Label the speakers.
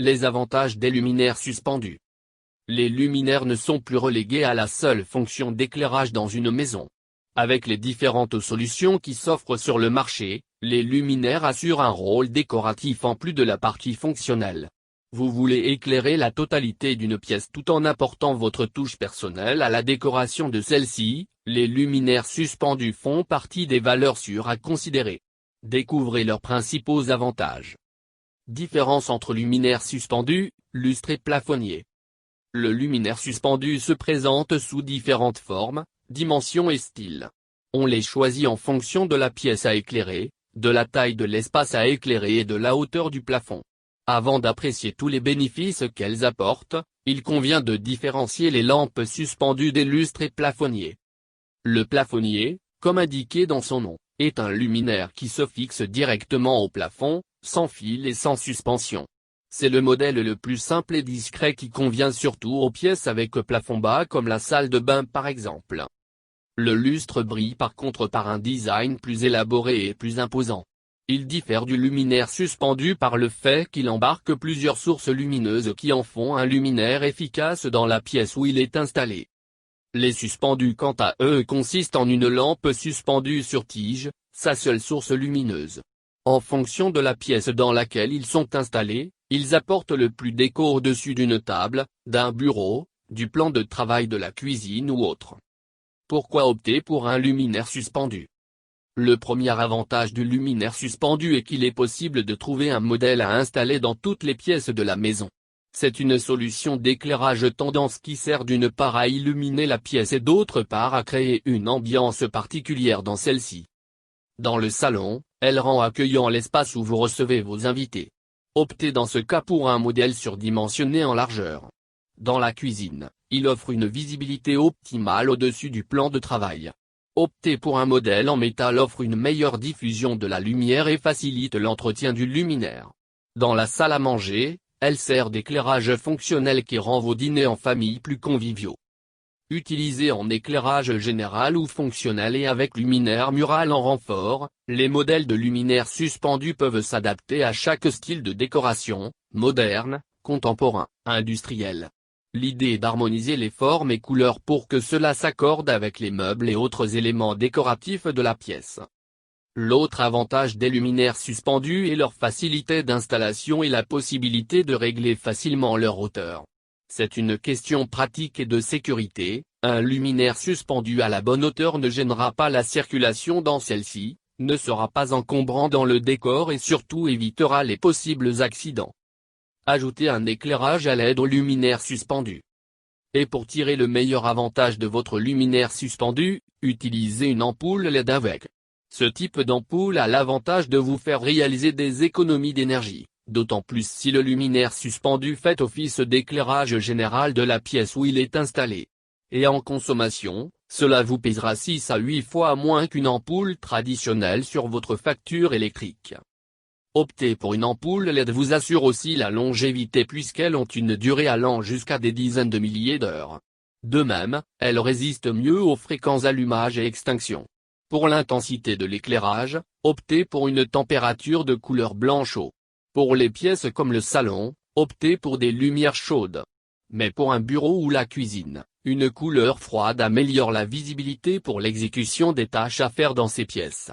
Speaker 1: Les avantages des luminaires suspendus. Les luminaires ne sont plus relégués à la seule fonction d'éclairage dans une maison. Avec les différentes solutions qui s'offrent sur le marché, les luminaires assurent un rôle décoratif en plus de la partie fonctionnelle. Vous voulez éclairer la totalité d'une pièce tout en apportant votre touche personnelle à la décoration de celle-ci, les luminaires suspendus font partie des valeurs sûres à considérer. Découvrez leurs principaux avantages. Différence entre luminaires suspendus, lustres et plafonniers. Le luminaire suspendu se présente sous différentes formes, dimensions et styles. On les choisit en fonction de la pièce à éclairer, de la taille de l'espace à éclairer et de la hauteur du plafond. Avant d'apprécier tous les bénéfices qu'elles apportent, il convient de différencier les lampes suspendues des lustres et plafonniers. Le plafonnier, comme indiqué dans son nom, est un luminaire qui se fixe directement au plafond, sans fil et sans suspension. C'est le modèle le plus simple et discret qui convient surtout aux pièces avec plafond bas comme la salle de bain par exemple. Le lustre brille par contre par un design plus élaboré et plus imposant. Il diffère du luminaire suspendu par le fait qu'il embarque plusieurs sources lumineuses qui en font un luminaire efficace dans la pièce où il est installé. Les suspendus quant à eux consistent en une lampe suspendue sur tige, sa seule source lumineuse. En fonction de la pièce dans laquelle ils sont installés, ils apportent le plus déco au-dessus d'une table, d'un bureau, du plan de travail de la cuisine ou autre. Pourquoi opter pour un luminaire suspendu? Le premier avantage du luminaire suspendu est qu'il est possible de trouver un modèle à installer dans toutes les pièces de la maison. C'est une solution d'éclairage tendance qui sert d'une part à illuminer la pièce et d'autre part à créer une ambiance particulière dans celle-ci. Dans le salon, elle rend accueillant l'espace où vous recevez vos invités. Optez dans ce cas pour un modèle surdimensionné en largeur. Dans la cuisine, il offre une visibilité optimale au-dessus du plan de travail. Optez pour un modèle en métal offre une meilleure diffusion de la lumière et facilite l'entretien du luminaire. Dans la salle à manger, elle sert d'éclairage fonctionnel qui rend vos dîners en famille plus conviviaux. Utilisés en éclairage général ou fonctionnel et avec luminaire mural en renfort, les modèles de luminaires suspendus peuvent s'adapter à chaque style de décoration, moderne, contemporain, industriel. L'idée est d'harmoniser les formes et couleurs pour que cela s'accorde avec les meubles et autres éléments décoratifs de la pièce. L'autre avantage des luminaires suspendus est leur facilité d'installation et la possibilité de régler facilement leur hauteur. C'est une question pratique et de sécurité, un luminaire suspendu à la bonne hauteur ne gênera pas la circulation dans celle-ci, ne sera pas encombrant dans le décor et surtout évitera les possibles accidents. Ajoutez un éclairage à l'aide au luminaire suspendu. Et pour tirer le meilleur avantage de votre luminaire suspendu, utilisez une ampoule LED avec. Ce type d'ampoule a l'avantage de vous faire réaliser des économies d'énergie, d'autant plus si le luminaire suspendu fait office d'éclairage général de la pièce où il est installé. Et en consommation, cela vous pèsera 6 à 8 fois moins qu'une ampoule traditionnelle sur votre facture électrique. Opter pour une ampoule LED vous assure aussi la longévité puisqu'elles ont une durée allant jusqu'à des dizaines de milliers d'heures. De même, elles résistent mieux aux fréquents allumages et extinctions. Pour l'intensité de l'éclairage, optez pour une température de couleur blanche eau. Pour les pièces comme le salon, optez pour des lumières chaudes. Mais pour un bureau ou la cuisine, une couleur froide améliore la visibilité pour l'exécution des tâches à faire dans ces pièces.